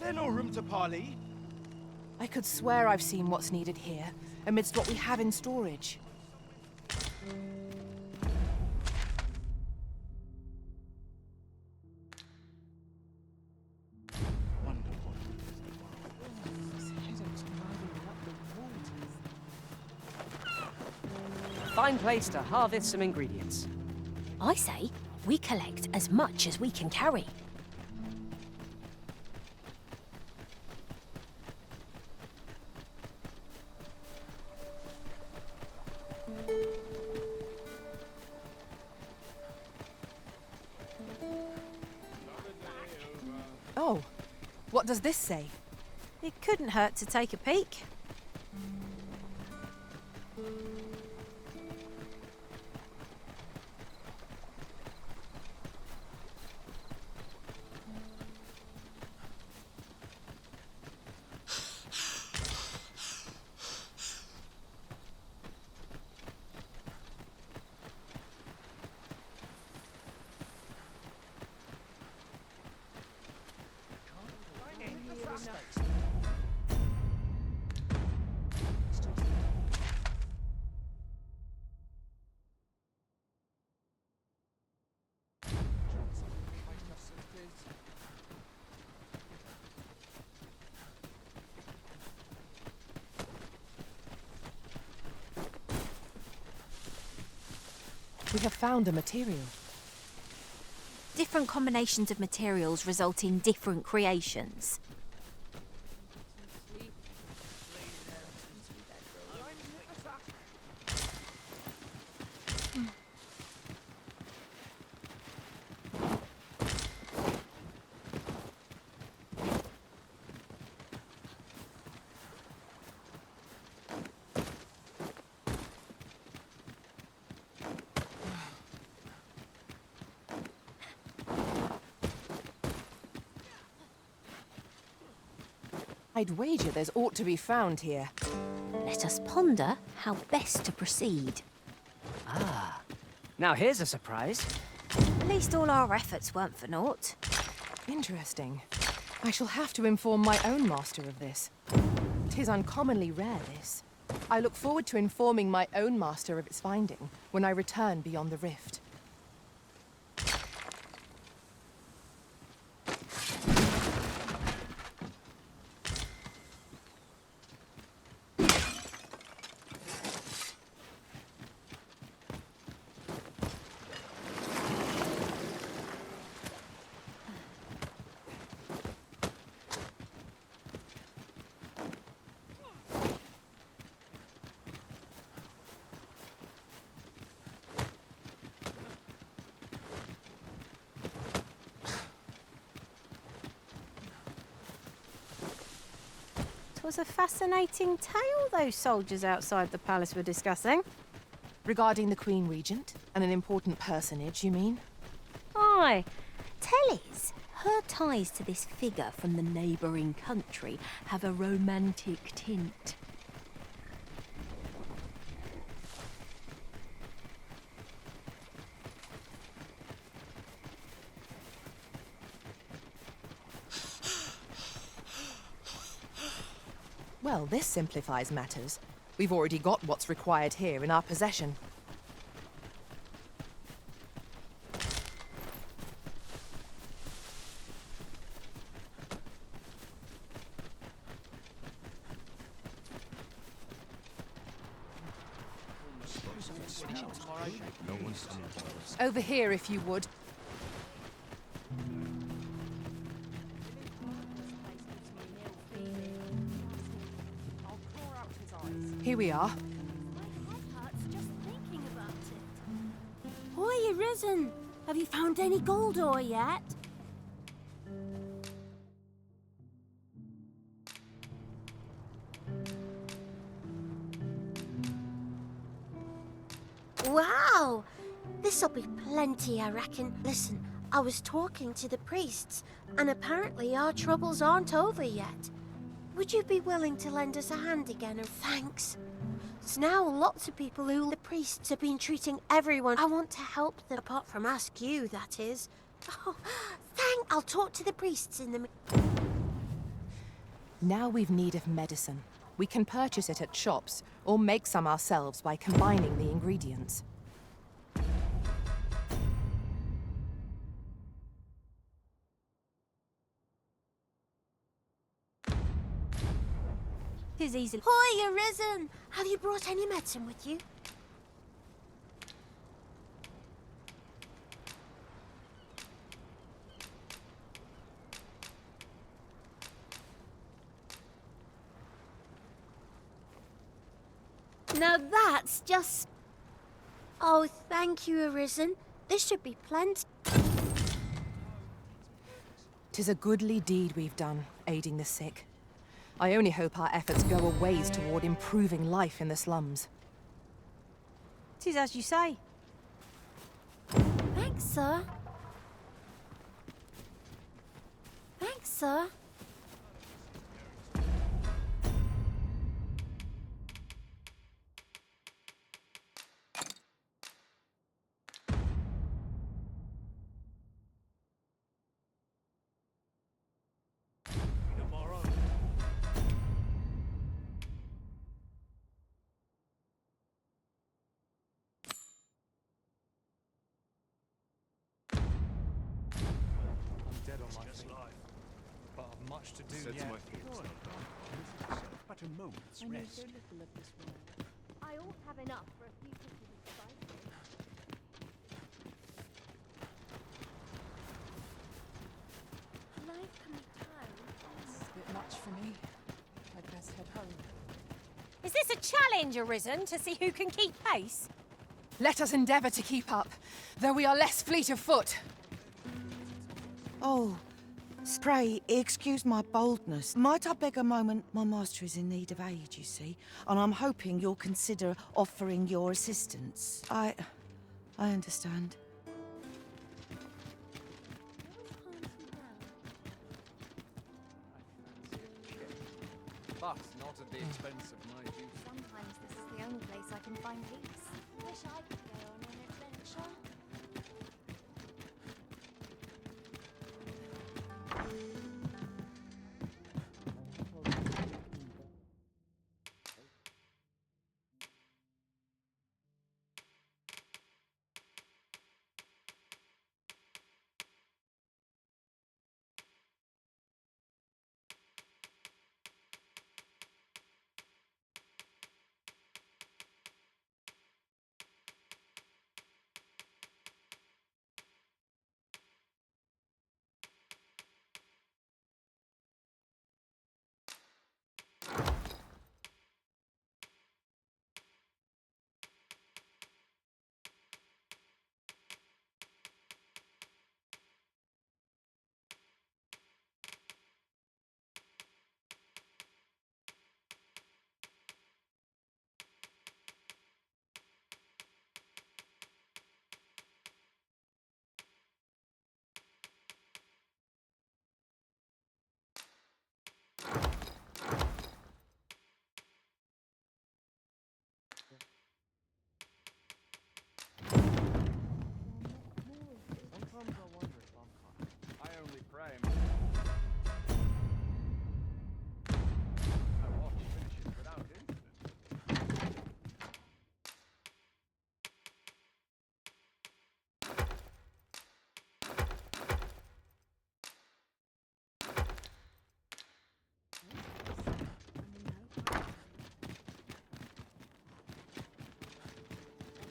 there no room to parley? I could swear I've seen what's needed here, amidst what we have in storage. Fine place to harvest some ingredients. I say, we collect as much as we can carry. Oh, what does this say? It couldn't hurt to take a peek. We have found a material. Different combinations of materials result in different creations. I'd wager there's aught to be found here. Let us ponder how best to proceed. Ah, now here's a surprise. At least all our efforts weren't for naught. Interesting. I shall have to inform my own master of this. 'Tis uncommonly rare, this. I look forward to informing my own master of its finding when I return beyond the rift. It was a fascinating tale those soldiers outside the palace were discussing. Regarding the Queen Regent and an important personage, you mean? Aye. Telly's. Her ties to this figure from the neighbouring country have a romantic tint. Well, this simplifies matters. We've already got what's required here in our possession. Over here, if you would. Here we are. Why you risen? Have you found any gold ore yet? Wow! This'll be plenty, I reckon. Listen, I was talking to the priests, and apparently our troubles aren't over yet. Would you be willing to lend us a hand again? And thanks. There's now lots of people who the priests have been treating everyone. I want to help them, apart from ask you, that is. Oh, I'll talk to the priests in the... Now we've need of medicine. We can purchase it at shops, or make some ourselves by combining the ingredients. Tis easily. Hoy, Arisen! Have you brought any medicine with you? Now that's just... Oh, thank you, Arisen. This should be plenty. 'Tis a goodly deed we've done, aiding the sick. I only hope our efforts go a ways toward improving life in the slums. Tis as you say. Thanks, sir. Thanks, sir. Dead on my feet, but I've much to do yet. But a moment's rest. I ought to have enough for a few pieces of spice. Life can be tiring. It's a bit much for me. I'd best head home. Is this a challenge, Arisen, to see who can keep pace? Let us endeavour to keep up, though we are less fleet of foot. Oh, pray, excuse my boldness. Might I beg a moment? My master is in need of aid, you see, and I'm hoping you'll consider offering your assistance. I understand. But not at the expense of my youth. Sometimes this is the only place I can find peace. Wish I could go on an adventure. Sometimes I wonder if I'm kind. I only pray. I watch finishes without incident.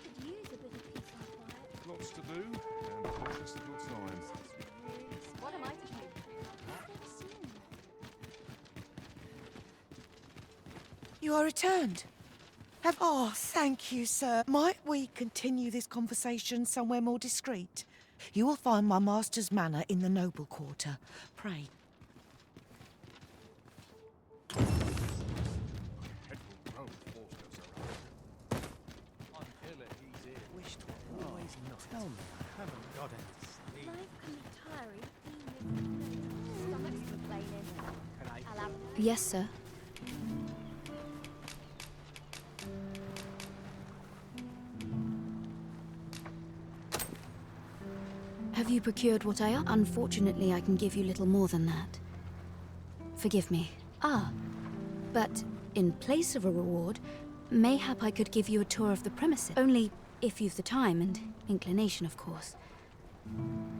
Could use a bit of peace and quiet. Lots to do, and precious little time. What am I to do? Never seen. You are returned. Oh, thank you, sir. Might we continue this conversation somewhere more discreet? You will find my master's manor in the noble quarter. Pray. Head will grow if force goes around. I'm ill at ease here. Wish to always not. Tell me, I haven't got any sleep. Life can be tiring, even if stomach's complaining. Can I I'll have Yes, sir. Have you procured what I... Unfortunately, I can give you little more than that. Forgive me. Ah, but in place of a reward, mayhap I could give you a tour of the premises. Only if you've the time and inclination, of course.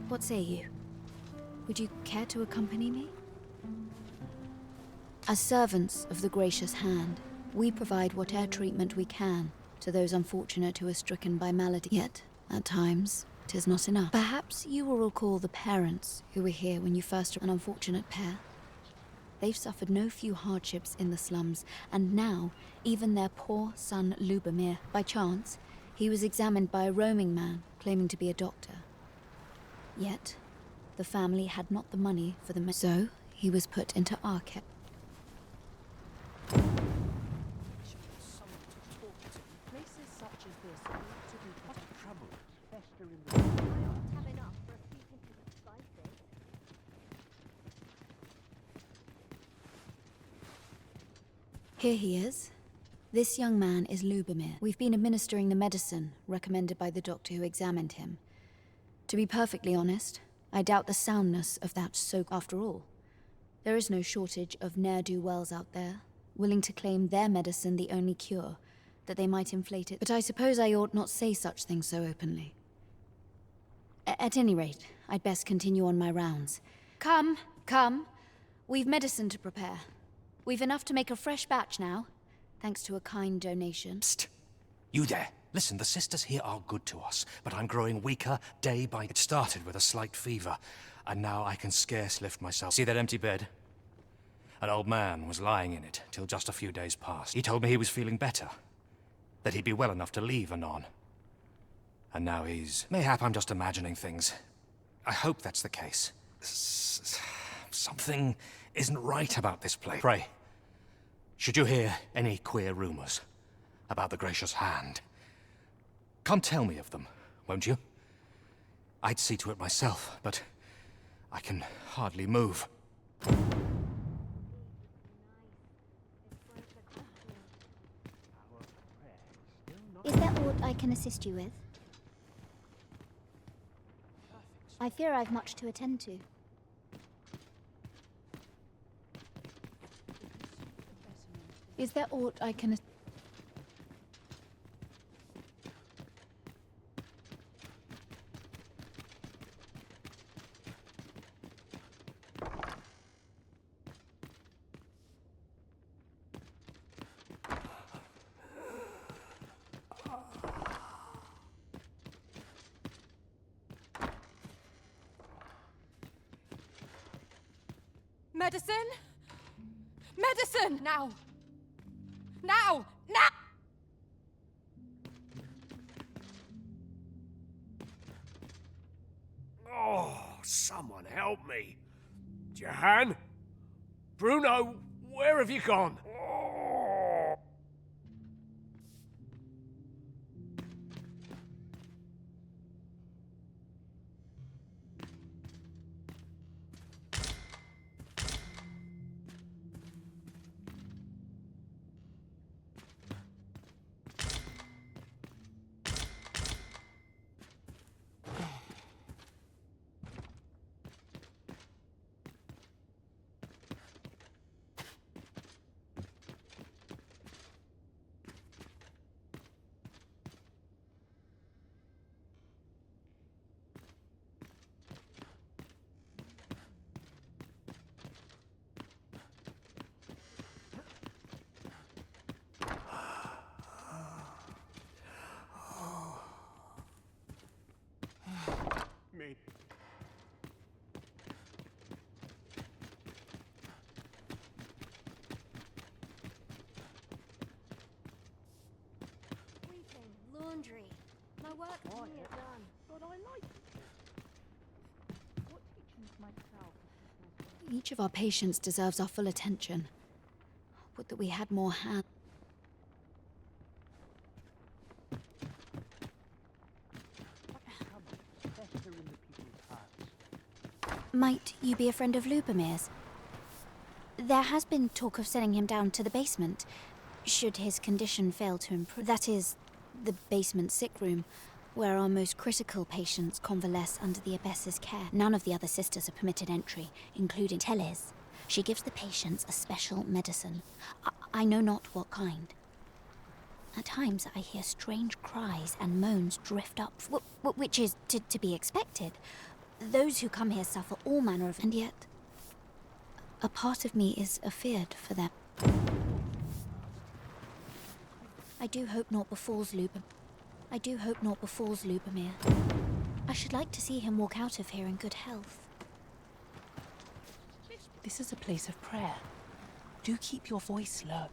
What say you? Would you care to accompany me? As servants of the gracious hand, we provide whatever treatment we can to those unfortunate who are stricken by malady. Yet, at times, 'tis not enough. Perhaps you will recall the parents who were here when you first an unfortunate pair. They've suffered no few hardships in the slums, and now, even their poor son Lubomir, by chance, he was examined by a roaming man claiming to be a doctor. Yet, the family had not the money for the so he was put into our care. Places such as this ought to be much trouble. Fester in the... Here he is. This young man is Lubomir. We've been administering the medicine recommended by the doctor who examined him. To be perfectly honest, I doubt the soundness of that soak. After all, there is no shortage of ne'er-do-wells out there, willing to claim their medicine the only cure, that they might inflate it. But I suppose I ought not say such things so openly. At any rate, I'd best continue on my rounds. Come, come. We've medicine to prepare. We've enough to make a fresh batch now, thanks to a kind donation. Psst! You there. Listen, the sisters here are good to us, but I'm growing weaker day by day. It started with a slight fever, and now I can scarce lift myself. See that empty bed? An old man was lying in it till just a few days past. He told me he was feeling better, that he'd be well enough to leave anon. And now he's... Mayhap I'm just imagining things. I hope that's the case. Something isn't right about this place. Pray, should you hear any queer rumors about the gracious hand, come tell me of them, won't you? I'd see to it myself, but I can hardly move. Is there aught I can assist you with? I fear I've much to attend to. Is there aught I can... Medicine? Medicine! Now! Now! Now! Oh, someone help me. Jahan? Bruno, where have you gone? Oh. Me. Laundry. My work is done. But I like it. What teachings myself? Each of our patients deserves our full attention. Would that we had more hands. Might you be a friend of Lubomir's? There has been talk of sending him down to the basement, should his condition fail to improve. That is, the basement sick room, where our most critical patients convalesce under the abbess's care. None of the other sisters are permitted entry, including Teles. She gives the patients a special medicine. I know not what kind. At times I hear strange cries and moans drift up, which is to be expected. Those who come here suffer all manner of... And yet, a part of me is afeard for them. I do hope naught befalls Lubomir. I should like to see him walk out of here in good health. This is a place of prayer. Do keep your voice low.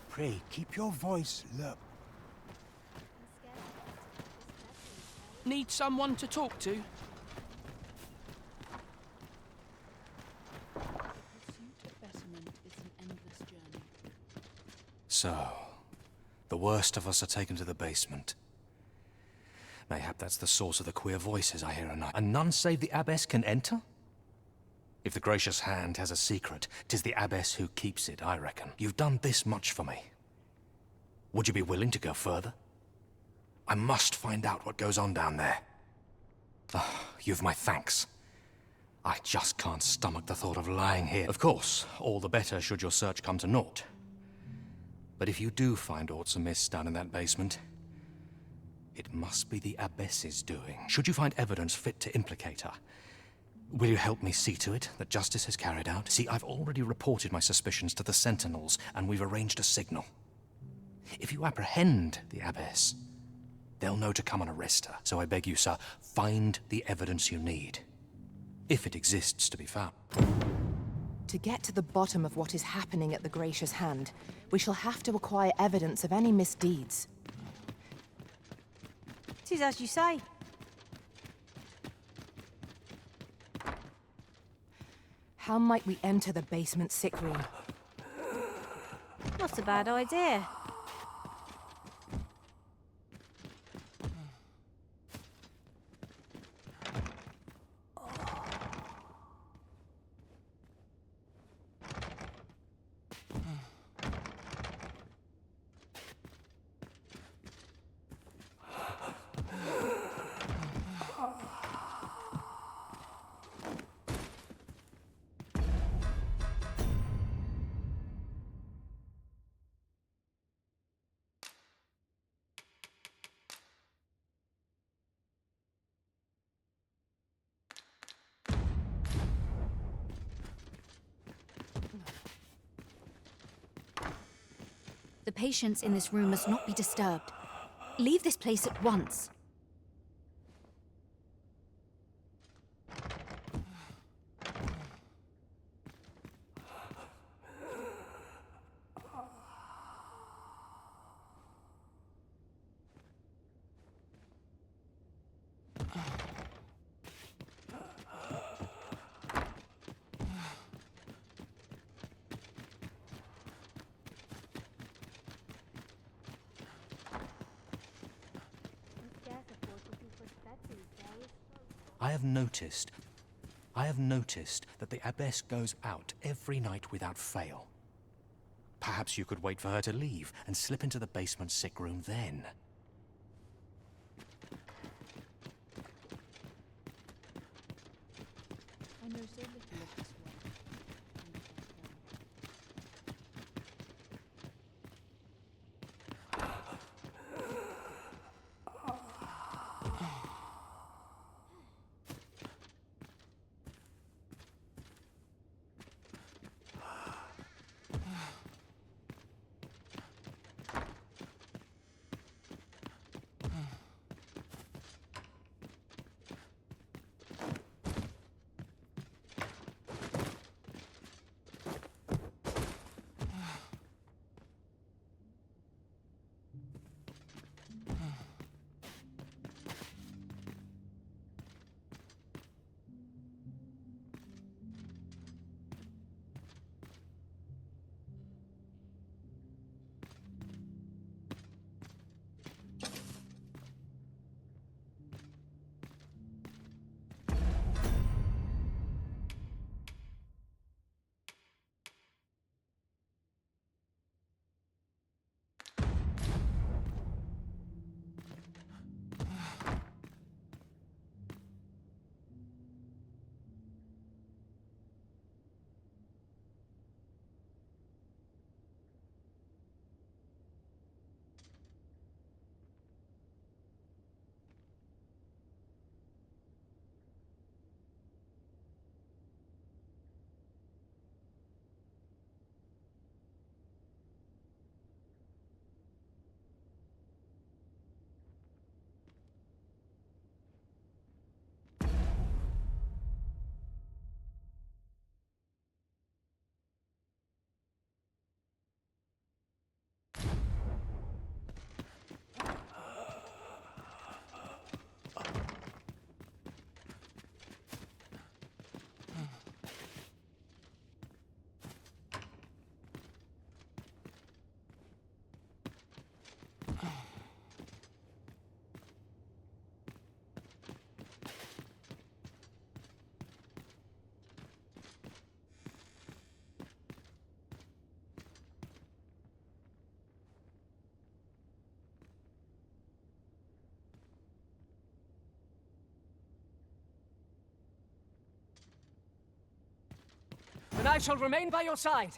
Pray, keep your voice low. Need someone to talk to? So, the worst of us are taken to the basement. Mayhap that's the source of the queer voices I hear at night. And none save the abbess can enter? If the gracious hand has a secret, 'tis the abbess who keeps it, I reckon. You've done this much for me. Would you be willing to go further? I must find out what goes on down there. You've my thanks. I just can't stomach the thought of lying here. Of course, all the better should your search come to naught. But if you do find aught amiss down in that basement, it must be the abbess's doing. Should you find evidence fit to implicate her, will you help me see to it that justice is carried out? See, I've already reported my suspicions to the sentinels, and we've arranged a signal. If you apprehend the abbess, they'll know to come and arrest her. So I beg you, sir, find the evidence you need, if it exists to be found. To get to the bottom of what is happening at the Gracious Hand, we shall have to acquire evidence of any misdeeds. 'Tis as you say. How might we enter the basement sick room? Not a bad idea. The patients in this room must not be disturbed. Leave this place at once. I have noticed that the abbess goes out every night without fail. Perhaps you could wait for her to leave and slip into the basement sick room then. I know so little of this world. I shall remain by your side.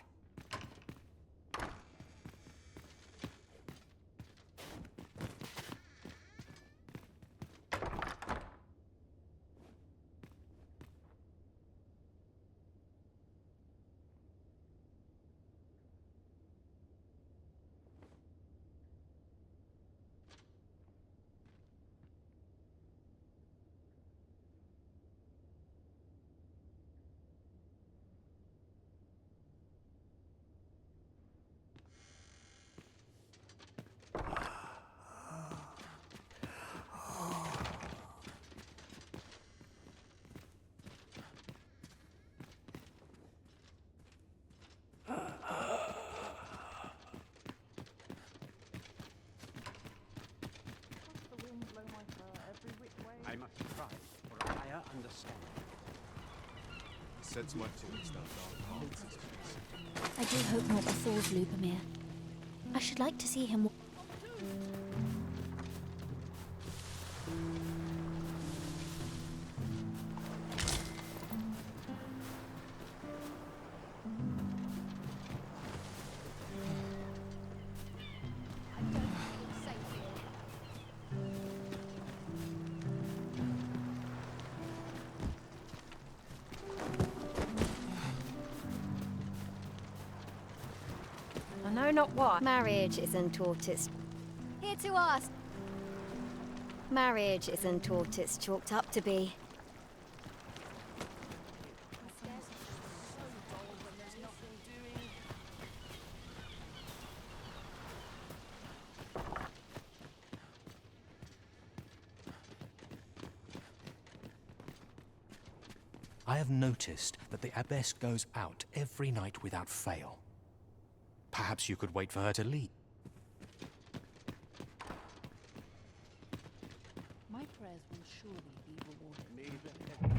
I must try for a higher understanding. Sense my thoughts down dark paths. I do hope not before Lubomir. I should like to see him. I know not what. Marriage isn't all it's... Here to ask. Marriage isn't all it's chalked up to be. I have noticed that the abbess goes out every night without fail. Perhaps you could wait for her to leave. My prayers will surely be rewarded.